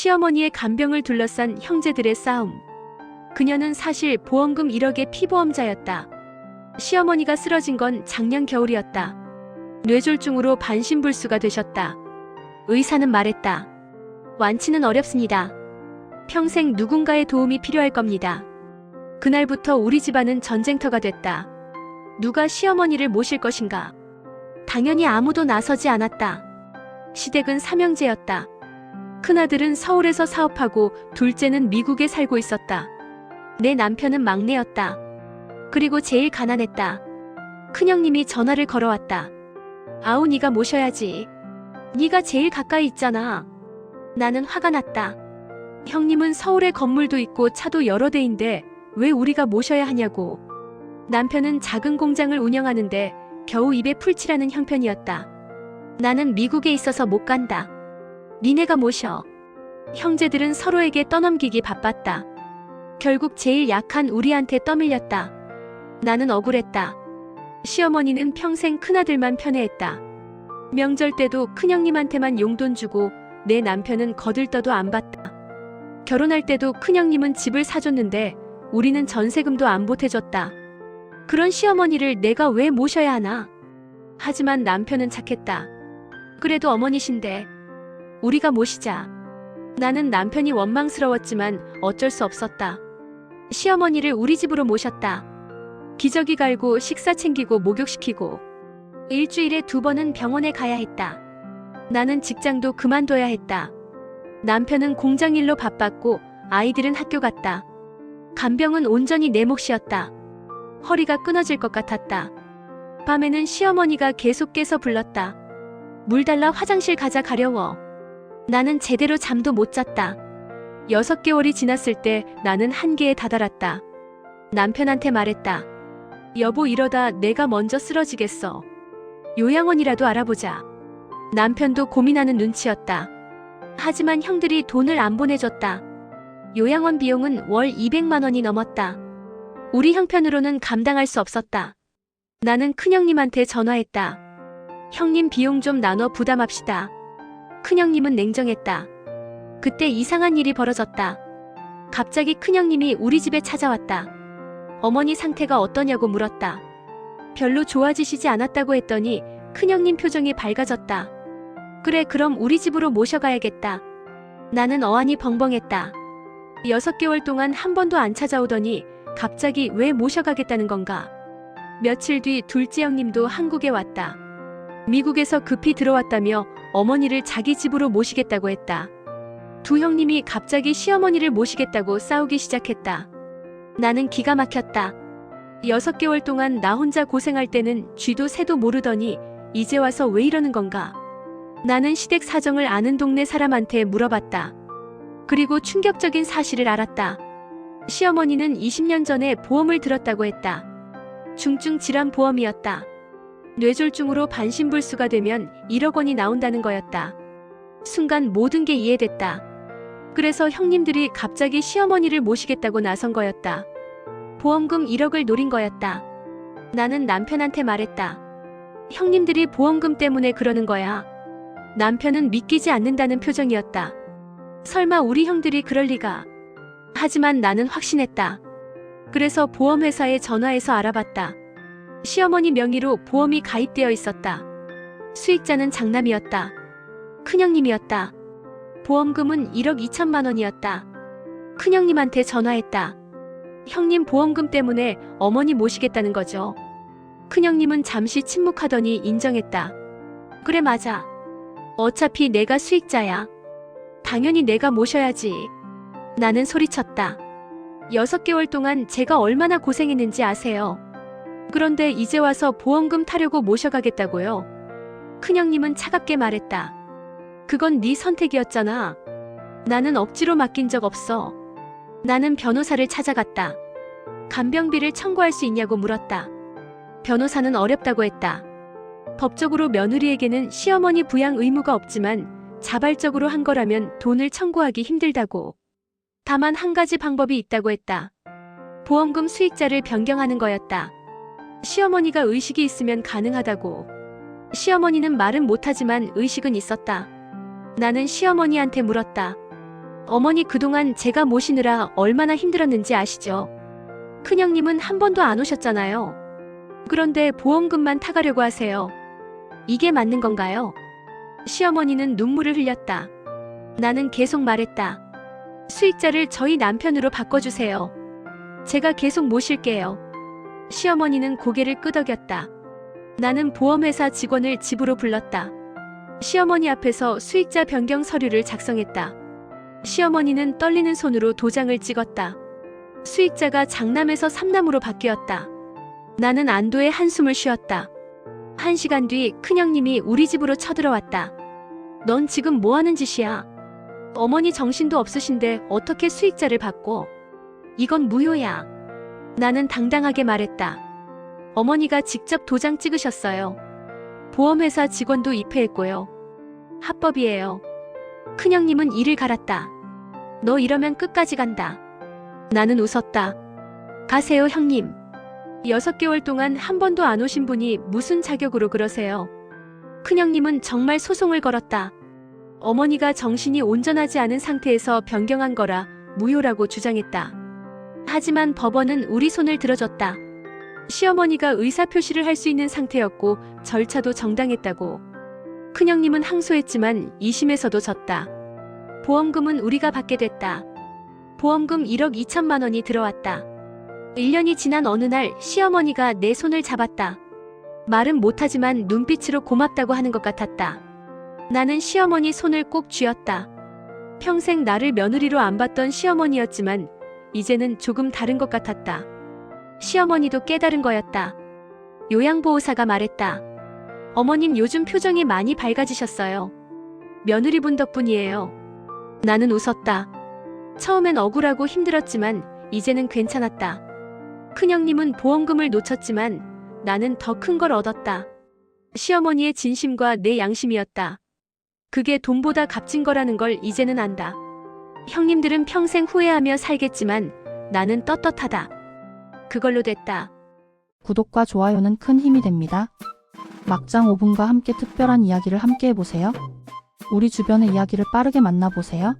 시어머니의 간병을 둘러싼 형제들의 싸움. 그녀는 사실 보험금 1억의 피보험자였다. 시어머니가 쓰러진 건 작년 겨울이었다. 뇌졸중으로 반신불수가 되셨다. 의사는 말했다. 완치는 어렵습니다. 평생 누군가의 도움이 필요할 겁니다. 그날부터 우리 집안은 전쟁터가 됐다. 누가 시어머니를 모실 것인가? 당연히 아무도 나서지 않았다. 시댁은 삼형제였다. 큰아들은 서울에서 사업하고 둘째는 미국에 살고 있었다. 내 남편은 막내였다. 그리고 제일 가난했다. 큰형님이 전화를 걸어왔다. 아우, 네가 모셔야지. 네가 제일 가까이 있잖아. 나는 화가 났다. 형님은 서울에 건물도 있고 차도 여러 대인데 왜 우리가 모셔야 하냐고. 남편은 작은 공장을 운영하는데 겨우 입에 풀칠하는 형편이었다. 나는 미국에 있어서 못 간다. 니네가 모셔. 형제들은 서로에게 떠넘기기 바빴다. 결국 제일 약한 우리한테 떠밀렸다. 나는 억울했다. 시어머니는 평생 큰아들만 편애했다. 명절 때도 큰형님한테만 용돈 주고 내 남편은 거들떠도 안 받다. 결혼할 때도 큰형님은 집을 사줬는데 우리는 전세금도 안 보태줬다. 그런 시어머니를 내가 왜 모셔야 하나? 하지만 남편은 착했다. 그래도 어머니신데 우리가 모시자. 나는 남편이 원망스러웠지만 어쩔 수 없었다. 시어머니를 우리 집으로 모셨다. 기저귀 갈고 식사 챙기고 목욕시키고 일주일에 2번은 병원에 가야 했다. 나는 직장도 그만둬야 했다. 남편은 공장 일로 바빴고 아이들은 학교 갔다. 간병은 온전히 내 몫이었다. 허리가 끊어질 것 같았다. 밤에는 시어머니가 계속 깨서 불렀다. 물 달라, 화장실 가자, 가려워. 나는 제대로 잠도 못 잤다. 6개월이 지났을 때 나는 한계에 다다랐다. 남편한테 말했다. 여보, 이러다 내가 먼저 쓰러지겠어. 요양원이라도 알아보자. 남편도 고민하는 눈치였다. 하지만 형들이 돈을 안 보내줬다. 요양원 비용은 월 200만 원이 넘었다. 우리 형편으로는 감당할 수 없었다. 나는 큰형님한테 전화했다. 형님, 비용 좀 나눠 부담합시다. 큰형님은 냉정했다. 그때 이상한 일이 벌어졌다. 갑자기 큰형님이 우리 집에 찾아왔다. 어머니 상태가 어떠냐고 물었다. 별로 좋아지시지 않았다고 했더니 큰형님 표정이 밝아졌다. 그래, 그럼 우리 집으로 모셔가야겠다. 나는 어안이 벙벙했다. 6개월 동안 한 번도 안 찾아오더니 갑자기 왜 모셔가겠다는 건가? 며칠 뒤 둘째 형님도 한국에 왔다. 미국에서 급히 들어왔다며 어머니를 자기 집으로 모시겠다고 했다. 두 형님이 갑자기 시어머니를 모시겠다고 싸우기 시작했다. 나는 기가 막혔다. 6개월 동안 나 혼자 고생할 때는 쥐도 새도 모르더니 이제 와서 왜 이러는 건가? 나는 시댁 사정을 아는 동네 사람한테 물어봤다. 그리고 충격적인 사실을 알았다. 시어머니는 20년 전에 보험을 들었다고 했다. 중증 질환 보험이었다. 뇌졸중으로 반신불수가 되면 1억 원이 나온다는 거였다. 순간 모든 게 이해됐다. 그래서 형님들이 갑자기 시어머니를 모시겠다고 나선 거였다. 보험금 1억을 노린 거였다. 나는 남편한테 말했다. 형님들이 보험금 때문에 그러는 거야. 남편은 믿기지 않는다는 표정이었다. 설마 우리 형들이 그럴 리가. 하지만 나는 확신했다. 그래서 보험회사에 전화해서 알아봤다. 시어머니 명의로 보험이 가입되어 있었다. 수익자는 장남이었다. 큰형님이었다. 보험금은 1억 2천만 원이었다. 큰형님한테 전화했다. 형님, 보험금 때문에 어머니 모시겠다는 거죠. 큰형님은 잠시 침묵하더니 인정했다. 그래, 맞아. 어차피 내가 수익자야. 당연히 내가 모셔야지. 나는 소리쳤다. 6개월 동안 제가 얼마나 고생했는지 아세요? 그런데 이제 와서 보험금 타려고 모셔가겠다고요? 큰형님은 차갑게 말했다. 그건 네 선택이었잖아. 나는 억지로 맡긴 적 없어. 나는 변호사를 찾아갔다. 간병비를 청구할 수 있냐고 물었다. 변호사는 어렵다고 했다. 법적으로 며느리에게는 시어머니 부양 의무가 없지만 자발적으로 한 거라면 돈을 청구하기 힘들다고. 다만 한 가지 방법이 있다고 했다. 보험금 수익자를 변경하는 거였다. 시어머니가 의식이 있으면 가능하다고. 시어머니는 말은 못하지만 의식은 있었다. 나는 시어머니한테 물었다. 어머니 그동안 제가 모시느라 얼마나 힘들었는지 아시죠? 큰형님은 한 번도 안 오셨잖아요. 그런데 보험금만 타가려고 하세요. 이게 맞는 건가요? 시어머니는 눈물을 흘렸다. 나는 계속 말했다. 수익자를 저희 남편으로 바꿔주세요. 제가 계속 모실게요. 시어머니는 고개를 끄덕였다. 나는 보험회사 직원을 집으로 불렀다. 시어머니 앞에서 수익자 변경 서류를 작성했다. 시어머니는 떨리는 손으로 도장을 찍었다. 수익자가 장남에서 삼남으로 바뀌었다. 나는 안도의 한숨을 쉬었다. 1시간 뒤 큰형님이 우리 집으로 쳐들어왔다. 넌 지금 뭐 하는 짓이야? 어머니 정신도 없으신데 어떻게 수익자를 바꿔? 이건 무효야. 나는 당당하게 말했다. 어머니가 직접 도장 찍으셨어요. 보험회사 직원도 입회했고요. 합법이에요. 큰형님은 이를 갈았다. 너 이러면 끝까지 간다. 나는 웃었다. 가세요, 형님. 6개월 동안 한 번도 안 오신 분이 무슨 자격으로 그러세요? 큰형님은 정말 소송을 걸었다. 어머니가 정신이 온전하지 않은 상태에서 변경한 거라 무효라고 주장했다. 하지만 법원은 우리 손을 들어줬다. 시어머니가 의사표시를 할 수 있는 상태였고 절차도 정당했다고. 큰형님은 항소했지만 2심에서도 졌다. 보험금은 우리가 받게 됐다. 보험금 1억 2천만 원이 들어왔다. 1년이 지난 어느 날 시어머니가 내 손을 잡았다. 말은 못하지만 눈빛으로 고맙다고 하는 것 같았다. 나는 시어머니 손을 꼭 쥐었다. 평생 나를 며느리로 안 봤던 시어머니였지만 이제는 조금 다른 것 같았다. 시어머니도 깨달은 거였다. 요양보호사가 말했다. 어머님 요즘 표정이 많이 밝아지셨어요. 며느리분 덕분이에요. 나는 웃었다. 처음엔 억울하고 힘들었지만 이제는 괜찮았다. 큰형님은 보험금을 놓쳤지만 나는 더 큰 걸 얻었다. 시어머니의 진심과 내 양심이었다. 그게 돈보다 값진 거라는 걸 이제는 안다. 형님들은 평생 후회하며 살겠지만 나는 떳떳하다. 그걸로 됐다. 구독과 좋아요는 큰 힘이 됩니다. 막장 5분과 함께 특별한 이야기를 함께 해보세요. 우리 주변의 이야기를 빠르게 만나보세요.